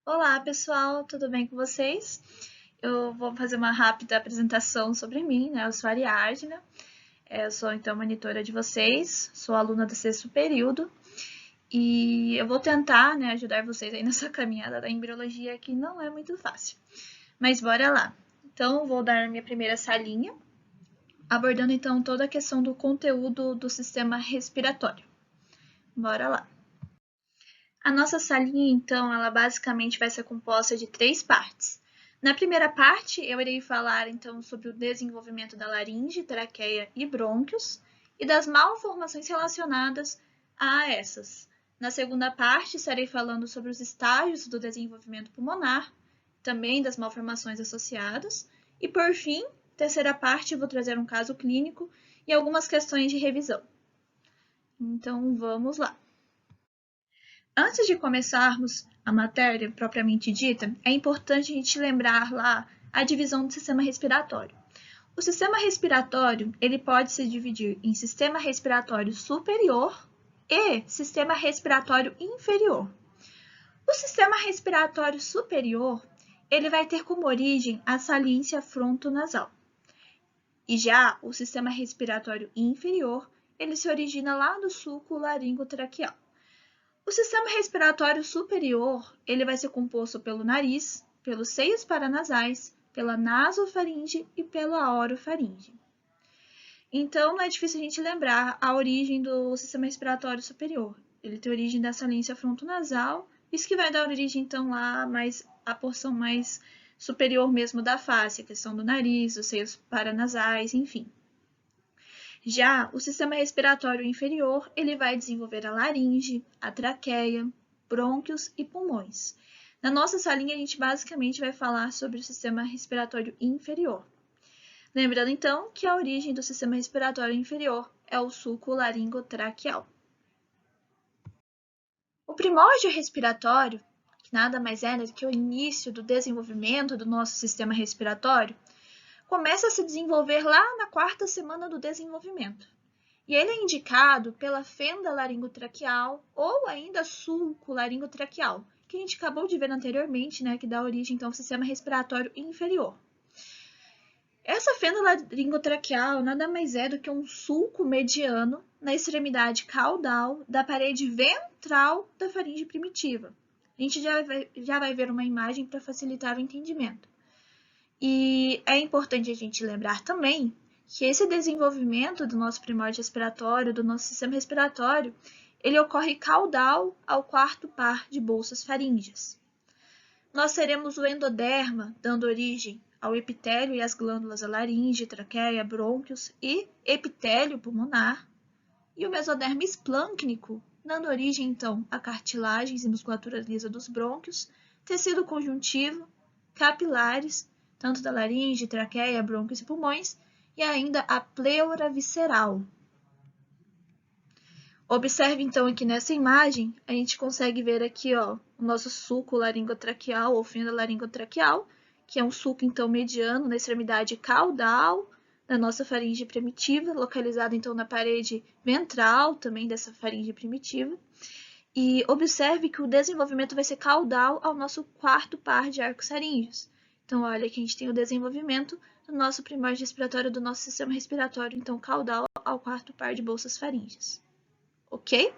Olá, pessoal, tudo bem com vocês? Eu vou fazer uma rápida apresentação sobre mim, né? Eu sou a Ariadna, eu sou então monitora de vocês, sou aluna do sexto período e eu vou tentar, né, ajudar vocês aí nessa caminhada da embriologia que não é muito fácil. Mas bora lá. Então, vou dar minha primeira salinha, abordando então toda a questão do conteúdo do sistema respiratório. Bora lá. A nossa salinha, então, ela basicamente vai ser composta de 3 partes. Na primeira parte, eu irei falar, então, sobre o desenvolvimento da laringe, traqueia e brônquios e das malformações relacionadas a essas. Na segunda parte, estarei falando sobre os estágios do desenvolvimento pulmonar, também das malformações associadas. E, por fim, terceira parte, eu vou trazer um caso clínico e algumas questões de revisão. Então, vamos lá. Antes de começarmos a matéria propriamente dita, é importante a gente lembrar lá a divisão do sistema respiratório. O sistema respiratório, ele pode se dividir em sistema respiratório superior e sistema respiratório inferior. O sistema respiratório superior, ele vai ter como origem a saliência frontonasal. E já o sistema respiratório inferior, ele se origina lá do sulco laringotraqueal. O sistema respiratório superior, ele vai ser composto pelo nariz, pelos seios paranasais, pela nasofaringe e pela orofaringe. Então, não é difícil a gente lembrar a origem do sistema respiratório superior. Ele tem origem da saliência frontonasal, isso que vai dar origem, então, lá a porção mais superior mesmo da face, a questão do nariz, os seios paranasais, enfim. Já o sistema respiratório inferior, ele vai desenvolver a laringe, a traqueia, brônquios e pulmões. Na nossa salinha, a gente basicamente vai falar sobre o sistema respiratório inferior. Lembrando, então, que a origem do sistema respiratório inferior é o sulco laringotraqueal. O primórdio respiratório, que nada mais é do que o início do desenvolvimento do nosso sistema respiratório, começa a se desenvolver lá na 4ª semana do desenvolvimento. E ele é indicado pela fenda laringotraqueal ou ainda sulco laringotraqueal, que a gente acabou de ver anteriormente, né, que dá origem então ao sistema respiratório inferior. Essa fenda laringotraqueal nada mais é do que um sulco mediano na extremidade caudal da parede ventral da faringe primitiva. A gente já vai ver uma imagem para facilitar o entendimento. E é importante a gente lembrar também que esse desenvolvimento do nosso primórdio respiratório, do nosso sistema respiratório, ele ocorre caudal ao 4º par de bolsas faríngeas. Nós teremos o endoderma, dando origem ao epitélio e às glândulas da laringe, traqueia, brônquios e epitélio pulmonar, e o mesoderma esplâncnico, dando origem, então, a cartilagens e musculatura lisa dos brônquios, tecido conjuntivo, capilares, tanto da laringe, traqueia, brônquios e pulmões, e ainda a pleura visceral. Observe, então, aqui nessa imagem, a gente consegue ver aqui, ó, o nosso sulco laringotraqueal ou fenda laringotraqueal, que é um sulco, então, mediano na extremidade caudal da nossa faringe primitiva, localizado, então, na parede ventral também dessa faringe primitiva. E observe que o desenvolvimento vai ser caudal ao nosso 4º par de arcos faríngeos. Então, olha que a gente tem o desenvolvimento do nosso primórdio respiratório, do nosso sistema respiratório, então, caudal ao 4º par de bolsas faríngeas. Ok?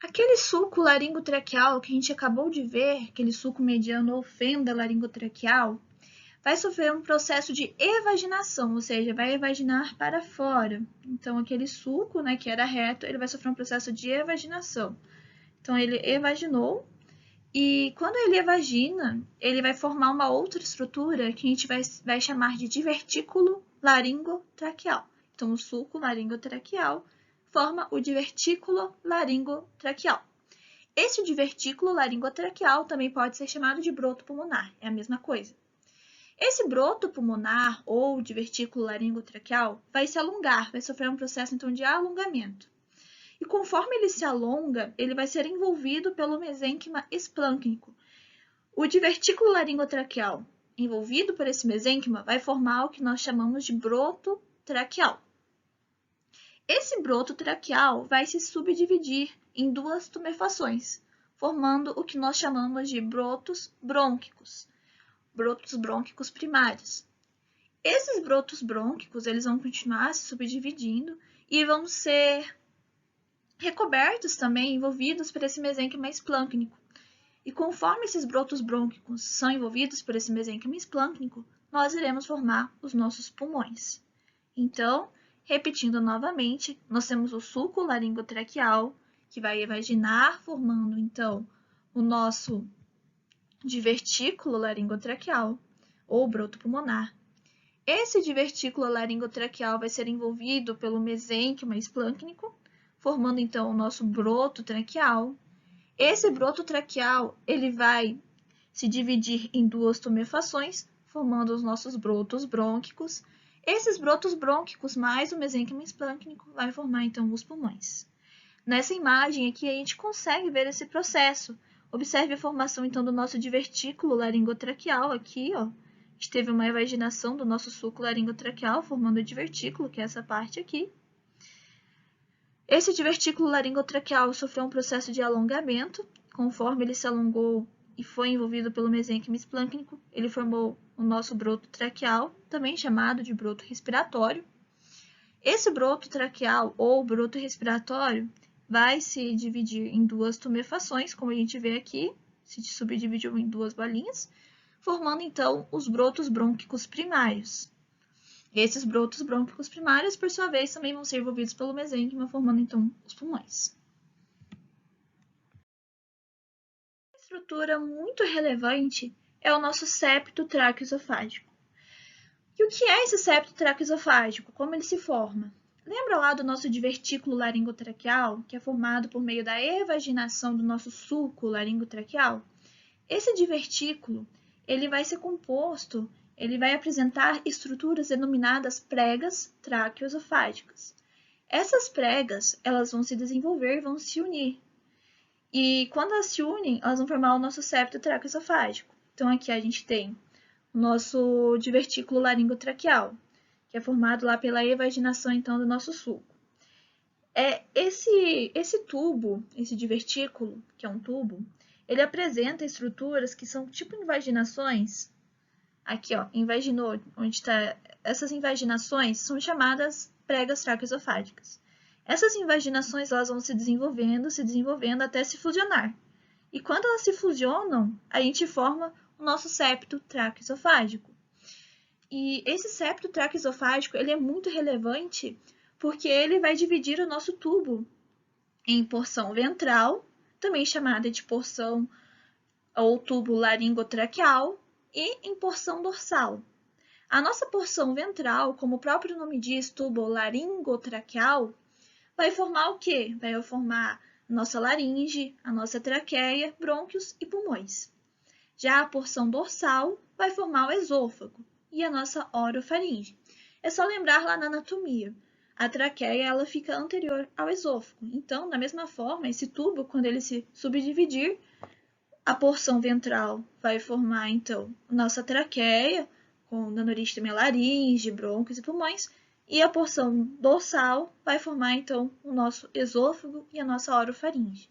Aquele sulco laringotraqueal que a gente acabou de ver, aquele sulco mediano ou fenda laringotraqueal, vai sofrer um processo de evaginação, ou seja, vai evaginar para fora. Então, aquele sulco, né, que era reto, ele vai sofrer um processo de evaginação. Então, ele evaginou, e quando ele evagina, ele vai formar uma outra estrutura que a gente vai chamar de divertículo laringotraqueal. Então, o sulco laringotraqueal forma o divertículo laringotraqueal. Esse divertículo laringotraqueal também pode ser chamado de broto pulmonar, é a mesma coisa. Esse broto pulmonar ou divertículo laringotraqueal vai se alongar, vai sofrer um processo então de alongamento. E conforme ele se alonga, ele vai ser envolvido pelo mesênquima esplâncnico. O divertículo laringotraqueal, envolvido por esse mesênquima, vai formar o que nós chamamos de broto traqueal. Esse broto traqueal vai se subdividir em 2 tumefações. formando o que nós chamamos de brotos brônquicos primários. Esses brotos brônquicos, eles vão continuar se subdividindo e vão ser recobertos também, envolvidos por esse mesênquima esplâncnico. E conforme esses brotos brônquicos são envolvidos por esse mesênquima esplâncnico, nós iremos formar os nossos pulmões. Então, repetindo novamente, nós temos o sulco laringotraqueal, que vai evaginar, formando, então, o nosso divertículo laringotraqueal, ou broto pulmonar. Esse divertículo laringotraqueal vai ser envolvido pelo mesênquima esplâncnico, formando, então, o nosso broto traqueal. Esse broto traqueal, ele vai se dividir em duas tumefações, formando os nossos brotos brônquicos. Esses brotos brônquicos mais o mesênquima esplâncnico vai formar, então, os pulmões. Nessa imagem aqui, a gente consegue ver esse processo. Observe a formação, então, do nosso divertículo laringotraqueal aqui, ó. A gente teve uma evaginação do nosso sulco laringotraqueal, formando o divertículo, que é essa parte aqui. Esse divertículo laringotraqueal sofreu um processo de alongamento. Conforme ele se alongou e foi envolvido pelo mesênquima esplâncnico, ele formou o nosso broto traqueal, também chamado de broto respiratório. Esse broto traqueal ou broto respiratório vai se dividir em duas tumefações, como a gente vê aqui, se subdividiu em duas bolinhas, formando então os brotos brônquicos primários. Esses brotos brônquicos primários, por sua vez, também vão ser envolvidos pelo mesênquima, formando então os pulmões. Uma estrutura muito relevante é o nosso septo traqueoesofágico. E o que é esse septo traqueoesofágico? Como ele se forma? Lembra lá do nosso divertículo laringotraqueal, que é formado por meio da evaginação do nosso sulco laringotraqueal? Esse divertículo, ele vai ser composto, ele vai apresentar estruturas denominadas pregas traqueoesofágicas. Essas pregas, elas vão se desenvolver, vão se unir. E quando elas se unem, elas vão formar o nosso septo traqueoesofágico. Então aqui a gente tem o nosso divertículo laringotraqueal, que é formado lá pela evaginação, então, do nosso sulco. Esse tubo, esse divertículo, que é um tubo, ele apresenta estruturas que são tipo invaginações. Aqui, ó, invaginou, onde está. Essas invaginações são chamadas pregas traqueoesofágicas. Essas invaginações, elas vão se desenvolvendo até se fusionar. E quando elas se fusionam, a gente forma o nosso septo traqueoesofágico. E esse septo traqueoesofágico, ele é muito relevante porque ele vai dividir o nosso tubo em porção ventral, também chamada de porção ou tubo laringotraqueal, e em porção dorsal. A nossa porção ventral, como o próprio nome diz, tubo laringotraqueal, vai formar o quê? Vai formar a nossa laringe, a nossa traqueia, brônquios e pulmões. Já a porção dorsal vai formar o esôfago e a nossa orofaringe. É só lembrar lá na anatomia. A traqueia, ela fica anterior ao esôfago. Então, da mesma forma, esse tubo, quando ele se subdividir, a porção ventral vai formar, então, a nossa traqueia, com nanoristema, laringe, brônquios e pulmões, e a porção dorsal vai formar, então, o nosso esôfago e a nossa orofaringe.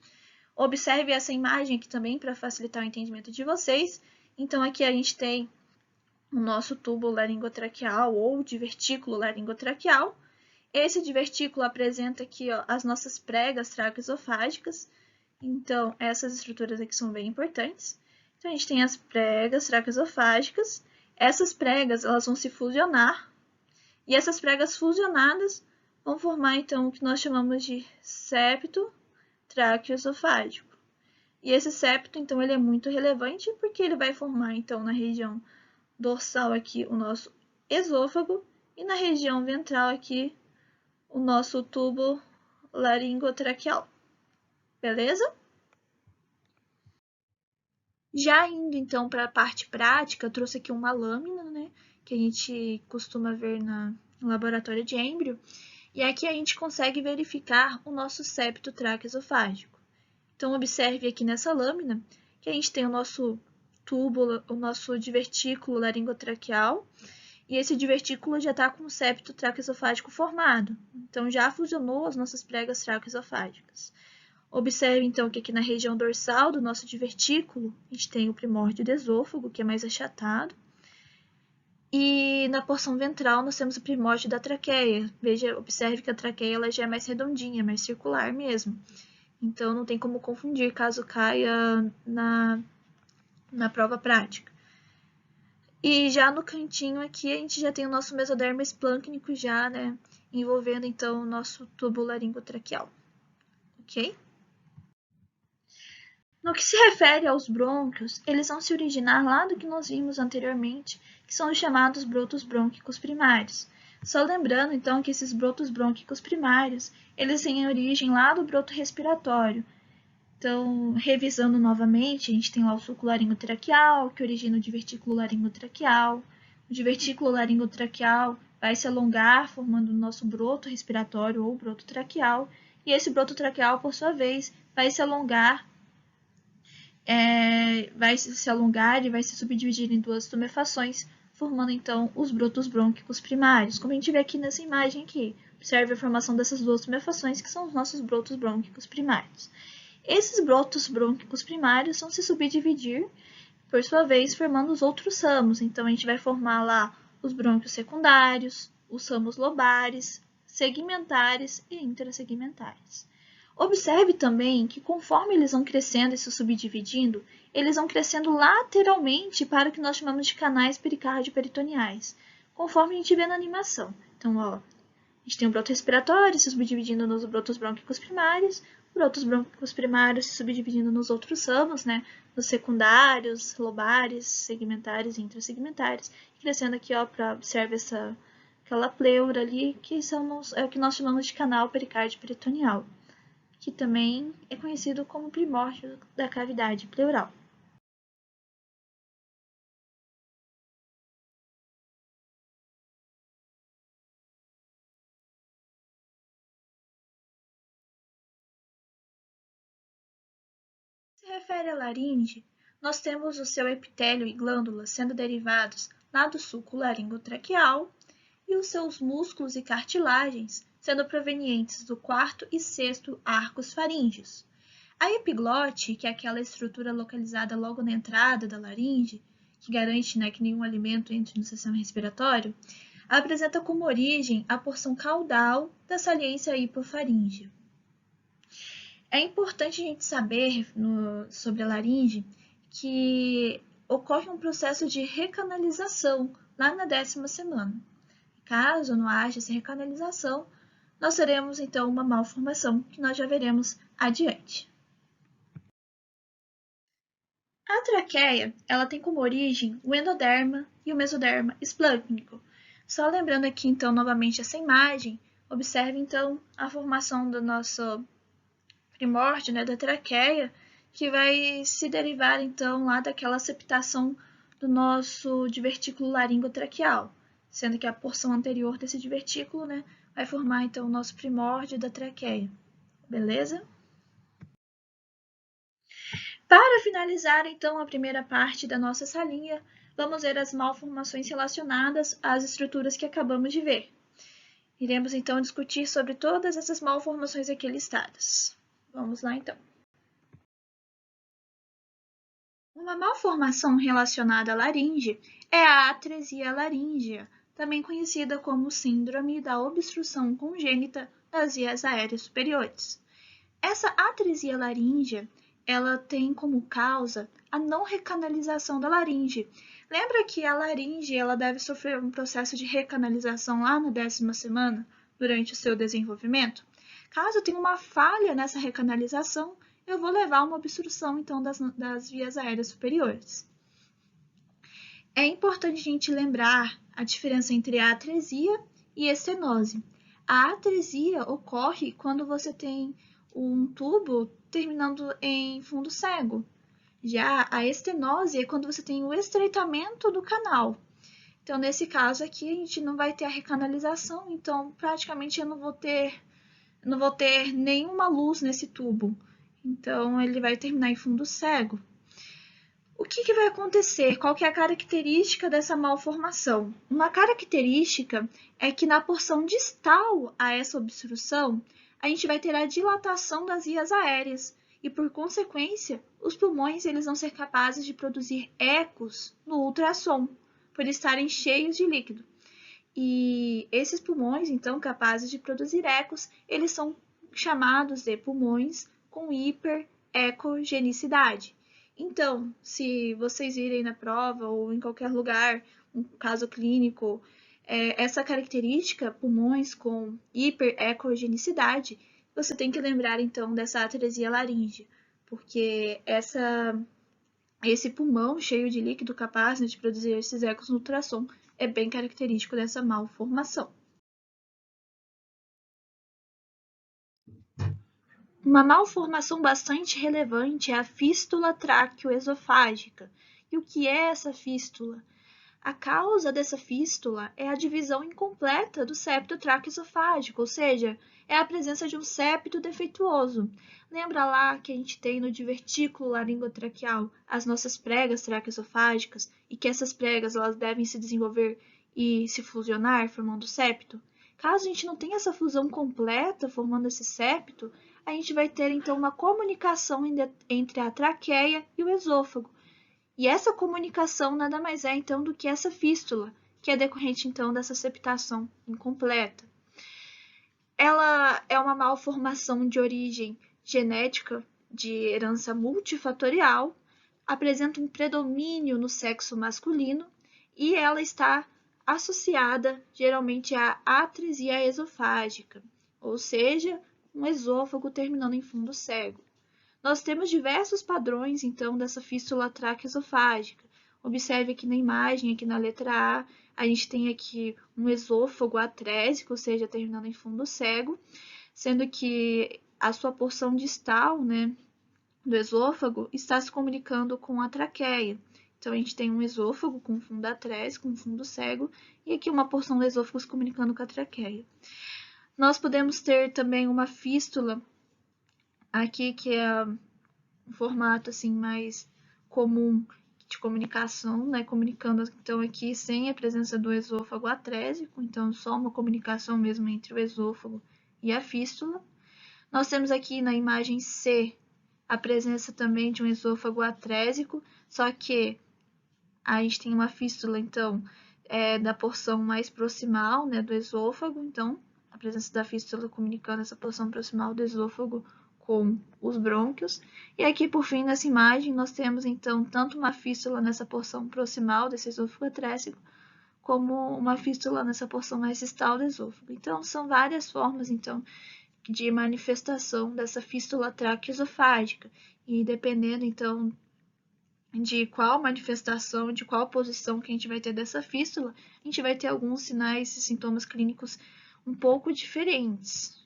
Observe essa imagem aqui também para facilitar o entendimento de vocês. Então, aqui a gente tem o nosso tubo laringotraqueal ou divertículo laringotraqueal. Esse divertículo apresenta aqui, ó, as nossas pregas traqueoesofágicas. Então, essas estruturas aqui são bem importantes. Então, a gente tem as pregas traqueoesofágicas. Essas pregas, elas vão se fusionar. E essas pregas fusionadas vão formar, então, o que nós chamamos de septo traqueoesofágico. E esse septo, então, ele é muito relevante porque ele vai formar, então, na região dorsal aqui o nosso esôfago e na região ventral aqui o nosso tubo laringotraqueal. Beleza? Já indo, então, para a parte prática, eu trouxe aqui uma lâmina, né, que a gente costuma ver no laboratório de êmbrio. E aqui a gente consegue verificar o nosso septo traqueosofágico. Então, observe aqui nessa lâmina que a gente tem o nosso tubo, o nosso divertículo laringotraqueal, e esse divertículo já está com o septo traqueosofágico formado. Então, já fusionou as nossas pregas traqueosofágicas. Observe, então, que aqui na região dorsal do nosso divertículo, a gente tem o primórdio do esôfago, que é mais achatado. E na porção ventral, nós temos o primórdio da traqueia. Veja, observe que a traqueia ela já é mais redondinha, mais circular mesmo. Então, não tem como confundir caso caia na prova prática. E já no cantinho aqui, a gente já tem o nosso mesoderma esplâncnico já, né, envolvendo, então, o nosso tubo laringotraqueal. Ok? No que se refere aos brônquios, eles vão se originar lá do que nós vimos anteriormente, que são os chamados brotos brônquicos primários. Só lembrando, então, que esses brotos brônquicos primários, eles têm origem lá do broto respiratório. Então, revisando novamente, a gente tem lá o sulco laringotraqueal, que origina o divertículo laringotraqueal. O divertículo laringotraqueal vai se alongar, formando o nosso broto respiratório ou broto traqueal, e esse broto traqueal, por sua vez, vai se alongar e vai se subdividir em duas tumefações, formando então os brotos brônquicos primários, como a gente vê aqui nessa imagem aqui. Observe a formação dessas duas tumefações, que são os nossos brotos brônquicos primários. Esses brotos brônquicos primários vão se subdividir, por sua vez, formando os outros ramos. Então, a gente vai formar lá os brônquios secundários, os ramos lobares, segmentares e intrasegmentares. Observe também que conforme eles vão crescendo e se subdividindo, eles vão crescendo lateralmente para o que nós chamamos de canais pericárdio-peritoneais, conforme a gente vê na animação. Então, ó, a gente tem o broto respiratório se subdividindo nos brotos brônquicos primários, brotos brônquicos primários se subdividindo nos outros ramos, né, nos secundários, lobares, segmentares e intrasegmentares, crescendo aqui, ó, para observar aquela pleura ali, que é o que nós chamamos de canal pericárdio-peritoneal, que também é conhecido como primórdio da cavidade pleural. Se refere à laringe, nós temos o seu epitélio e glândulas sendo derivados lá do sulco laringotraqueal e os seus músculos e cartilagens sendo provenientes do quarto e sexto arcos faríngeos. A epiglote, que é aquela estrutura localizada logo na entrada da laringe, que garante, né, que nenhum alimento entre no sistema respiratório, apresenta como origem a porção caudal da saliência hipofaríngea. É importante a gente saber sobre a laringe que ocorre um processo de recanalização lá na 10ª semana. Caso não haja essa recanalização, nós teremos então uma malformação que nós já veremos adiante. A traqueia, ela tem como origem o endoderma e o mesoderma esplâncnico. Só lembrando aqui então novamente essa imagem, observe então a formação do nosso primórdio, né, da traqueia, que vai se derivar então lá daquela septação do nosso divertículo laringotraqueal, sendo que a porção anterior desse divertículo, né, vai formar então o nosso primórdio da traqueia. Beleza? Para finalizar então a primeira parte da nossa salinha, vamos ver as malformações relacionadas às estruturas que acabamos de ver. Iremos então discutir sobre todas essas malformações aqui listadas. Vamos lá então. Uma malformação relacionada à laringe é a atresia laríngea, também conhecida como síndrome da obstrução congênita das vias aéreas superiores. Essa atresia laríngea, ela tem como causa a não recanalização da laringe. Lembra que a laringe ela deve sofrer um processo de recanalização lá na 10ª semana, durante o seu desenvolvimento? Caso tenha uma falha nessa recanalização, eu vou levar a uma obstrução, então, das vias aéreas superiores. É importante a gente lembrar a diferença entre a atresia e estenose. A atresia ocorre quando você tem um tubo terminando em fundo cego. Já a estenose é quando você tem o estreitamento do canal. Então, nesse caso aqui, a gente não vai ter a recanalização, então praticamente eu não vou ter nenhuma luz nesse tubo. Então, ele vai terminar em fundo cego. O que vai acontecer? Qual que é a característica dessa malformação? Uma característica é que na porção distal a essa obstrução, a gente vai ter a dilatação das vias aéreas e, por consequência, os pulmões eles vão ser capazes de produzir ecos no ultrassom, por estarem cheios de líquido. E esses pulmões, então, capazes de produzir ecos, eles são chamados de pulmões com hiperecogenicidade. Então, se vocês virem na prova ou em qualquer lugar, um caso clínico, essa característica, pulmões com hiperecogenicidade, você tem que lembrar, então, dessa atresia laríngea, porque esse pulmão cheio de líquido capaz de produzir esses ecos no ultrassom é bem característico dessa malformação. Uma malformação bastante relevante é a fístula traqueoesofágica. E o que é essa fístula? A causa dessa fístula é a divisão incompleta do septo traqueoesofágico, ou seja, é a presença de um septo defeituoso. Lembra lá que a gente tem no divertículo laringotraqueal as nossas pregas traqueoesofágicas e que essas pregas elas devem se desenvolver e se fusionar formando septo? Caso a gente não tenha essa fusão completa formando esse septo, a gente vai ter então uma comunicação entre a traqueia e o esôfago. E essa comunicação nada mais é então do que essa fístula, que é decorrente então dessa septação incompleta. Ela é uma malformação de origem genética de herança multifatorial, apresenta um predomínio no sexo masculino e ela está associada geralmente à atresia esofágica, ou seja, um esôfago terminando em fundo cego. Nós temos diversos padrões, então, dessa fístula traqueosofágica. Observe aqui na imagem, aqui na letra A gente tem aqui um esôfago atrésico, ou seja, terminando em fundo cego, sendo que a sua porção distal, né, do esôfago está se comunicando com a traqueia. Então, a gente tem um esôfago com fundo atrésico, um fundo cego, e aqui uma porção do esôfago se comunicando com a traqueia. Nós podemos ter também uma fístula aqui que é um formato assim mais comum de comunicação, né? Comunicando então aqui sem a presença do esôfago atrésico, então só uma comunicação mesmo entre o esôfago e a fístula. Nós temos aqui na imagem C a presença também de um esôfago atrésico, só que a gente tem uma fístula então da porção mais proximal, né, do esôfago, então a presença da fístula comunicando essa porção proximal do esôfago com os brônquios. E aqui, por fim, nessa imagem, nós temos, então, tanto uma fístula nessa porção proximal desse esôfago atrésico, como uma fístula nessa porção mais distal do esôfago. Então, são várias formas, então, de manifestação dessa fístula traqueosofágica. E dependendo, então, de qual manifestação, de qual posição que a gente vai ter dessa fístula, a gente vai ter alguns sinais e sintomas clínicos um pouco diferentes.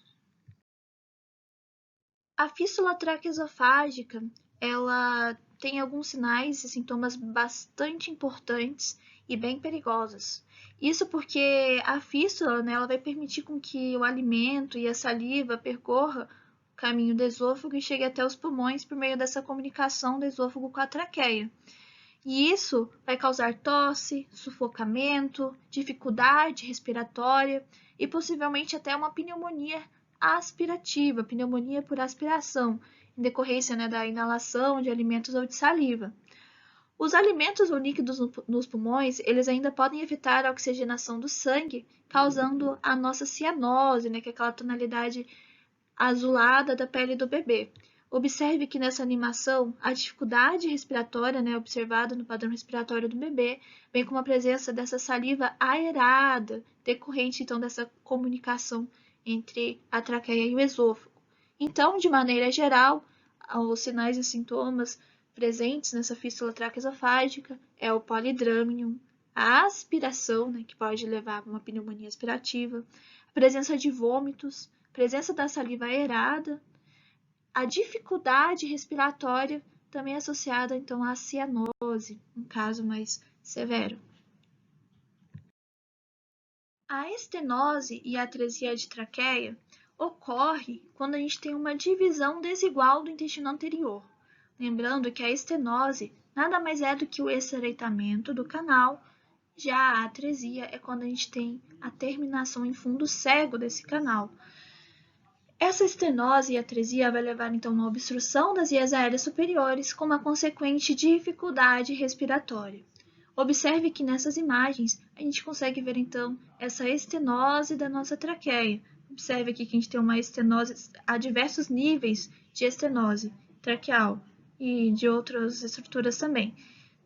A fístula traqueosofágica, ela tem alguns sinais e sintomas bastante importantes e bem perigosos. Isso porque a fístula, né, ela vai permitir com que o alimento e a saliva percorra o caminho do esôfago e chegue até os pulmões por meio dessa comunicação do esôfago com a traqueia. E isso vai causar tosse, sufocamento, dificuldade respiratória e possivelmente até uma pneumonia aspirativa, pneumonia por aspiração, em decorrência, né, da inalação de alimentos ou de saliva. Os alimentos ou líquidos nos pulmões, eles ainda podem evitar a oxigenação do sangue, causando a nossa cianose, né, que é aquela tonalidade azulada da pele do bebê. Observe que nessa animação, a dificuldade respiratória, né, observada no padrão respiratório do bebê, vem com a presença dessa saliva aerada, decorrente então dessa comunicação entre a traqueia e o esôfago. Então, de maneira geral, os sinais e sintomas presentes nessa fístula traqueosofágica é o polidrâmnion, a aspiração, né, que pode levar a uma pneumonia aspirativa, a presença de vômitos, presença da saliva aerada, a dificuldade respiratória também é associada então à cianose, um caso mais severo. A estenose e a atresia de traqueia ocorre quando a gente tem uma divisão desigual do intestino anterior. Lembrando que a estenose nada mais é do que o estreitamento do canal, já a atresia é quando a gente tem a terminação em fundo cego desse canal. Essa estenose e atresia vai levar então a uma obstrução das vias aéreas superiores com uma consequente dificuldade respiratória. Observe que nessas imagens a gente consegue ver então essa estenose da nossa traqueia. Observe aqui que a gente tem uma estenose, há diversos níveis de estenose traqueal e de outras estruturas também.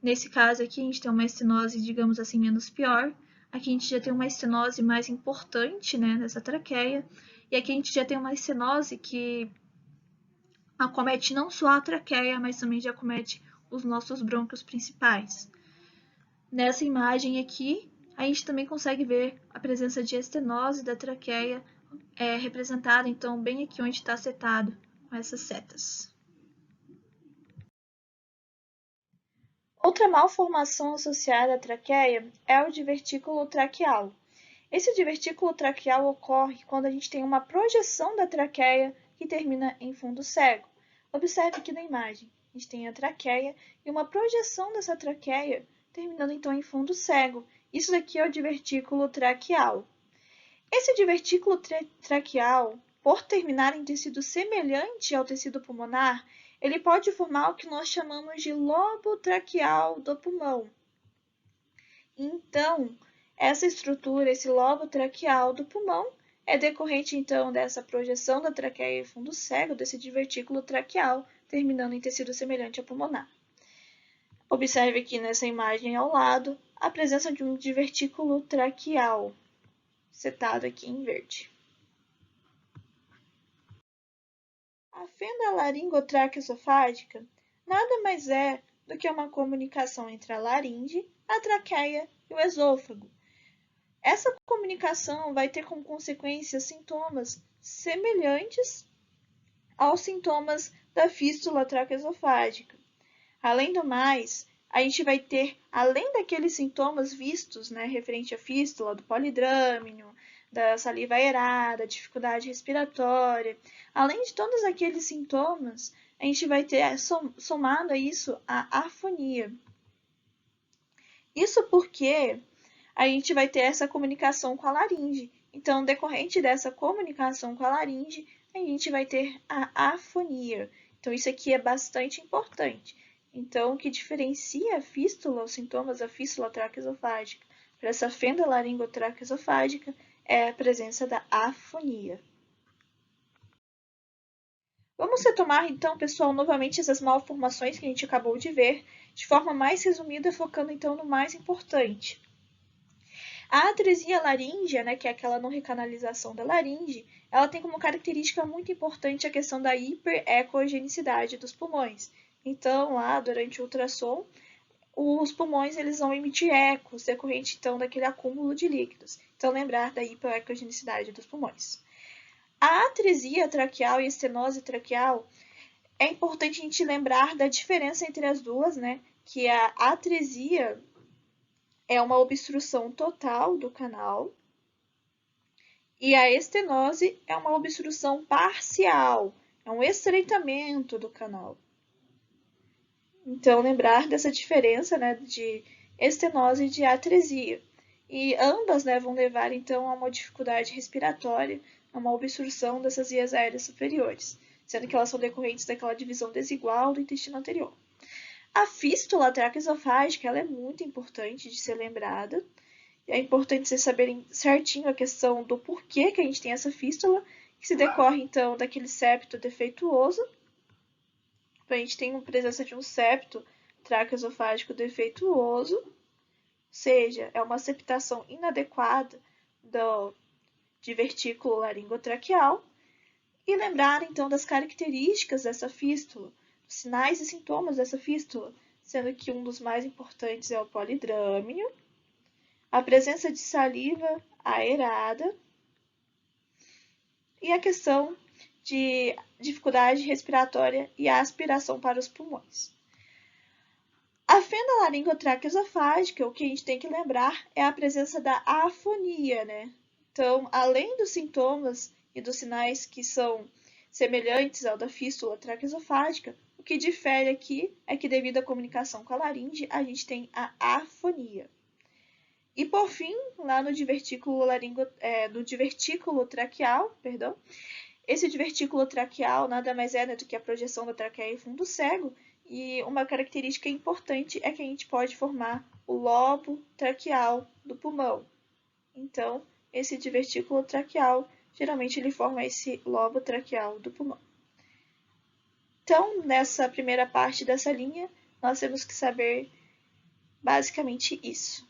Nesse caso aqui a gente tem uma estenose, digamos assim, menos pior. Aqui a gente já tem uma estenose mais importante, né, nessa traqueia. E aqui a gente já tem uma estenose que acomete não só a traqueia, mas também já acomete os nossos brônquios principais. Nessa imagem aqui, a gente também consegue ver a presença de estenose da traqueia, representada então bem aqui onde está setado com essas setas. Outra malformação associada à traqueia é o divertículo traqueal. Esse divertículo traqueal ocorre quando a gente tem uma projeção da traqueia que termina em fundo cego. Observe aqui na imagem, a gente tem a traqueia e uma projeção dessa traqueia terminando então em fundo cego. Isso daqui é o divertículo traqueal. Esse divertículo traqueal, por terminar em tecido semelhante ao tecido pulmonar, ele pode formar o que nós chamamos de lobo traqueal do pulmão. Então, essa estrutura, esse lobo traqueal do pulmão, é decorrente, então, dessa projeção da traqueia em fundo cego, desse divertículo traqueal, terminando em tecido semelhante ao pulmonar. Observe aqui nessa imagem ao lado a presença de um divertículo traqueal, setado aqui em verde. A fenda laringotraqueosofágica nada mais é do que uma comunicação entre a laringe, a traqueia e o esôfago. Essa comunicação vai ter como consequência sintomas semelhantes aos sintomas da fístula traqueosofágica. Além do mais, a gente vai ter, além daqueles sintomas vistos, né, referente à fístula, do polidrâmino, da saliva aerada, dificuldade respiratória, além de todos aqueles sintomas, a gente vai ter, somado a isso, a afonia. Isso porque a gente vai ter essa comunicação com a laringe. Então, decorrente dessa comunicação com a laringe, a gente vai ter a afonia. Então, isso aqui é bastante importante. Então, o que diferencia a fístula, os sintomas da fístula traqueosofágica para essa fenda laringotraqueosofágica é a presença da afonia. Vamos retomar, então, pessoal, novamente essas malformações que a gente acabou de ver, de forma mais resumida, focando, então, no mais importante. A atresia laríngea, né, que é aquela não recanalização da laringe, ela tem como característica muito importante a questão da hiperecogenicidade dos pulmões. Então, lá, durante o ultrassom, os pulmões eles vão emitir ecos, decorrente, então, daquele acúmulo de líquidos. Então, lembrar da hiperecogenicidade dos pulmões. A atresia traqueal e estenose traqueal, é importante a gente lembrar da diferença entre as duas, né, que a atresia é uma obstrução total do canal e a estenose é uma obstrução parcial, é um estreitamento do canal. Então, lembrar dessa diferença, né, de estenose e de atresia. E ambas, né, vão levar, então, a uma dificuldade respiratória, a uma obstrução dessas vias aéreas superiores, sendo que elas são decorrentes daquela divisão desigual do intestino anterior. A fístula traqueosofágica, ela é muito importante de ser lembrada. É importante vocês saberem certinho a questão do porquê que a gente tem essa fístula, que se decorre, então, daquele septo defeituoso. A gente tem a presença de um septo traqueosofágico defeituoso, ou seja, é uma septação inadequada do divertículo laringotraqueal. E lembrar, então, das características dessa fístula, dos sinais e sintomas dessa fístula, sendo que um dos mais importantes é o polidrâmino, a presença de saliva aerada e a questão de dificuldade respiratória e aspiração para os pulmões. A fenda laringotraqueosofágica, o que a gente tem que lembrar é a presença da afonia, né? Então, além dos sintomas e dos sinais que são semelhantes ao da fístula traqueosofágica, o que difere aqui é que, devido à comunicação com a laringe, a gente tem a afonia. E, por fim, lá no divertículo traqueal, Esse divertículo traqueal nada mais é, né, do que a projeção da traqueia em fundo cego, e uma característica importante é que a gente pode formar o lobo traqueal do pulmão. Então, esse divertículo traqueal, geralmente ele forma esse lobo traqueal do pulmão. Então, nessa primeira parte dessa linha, nós temos que saber basicamente isso.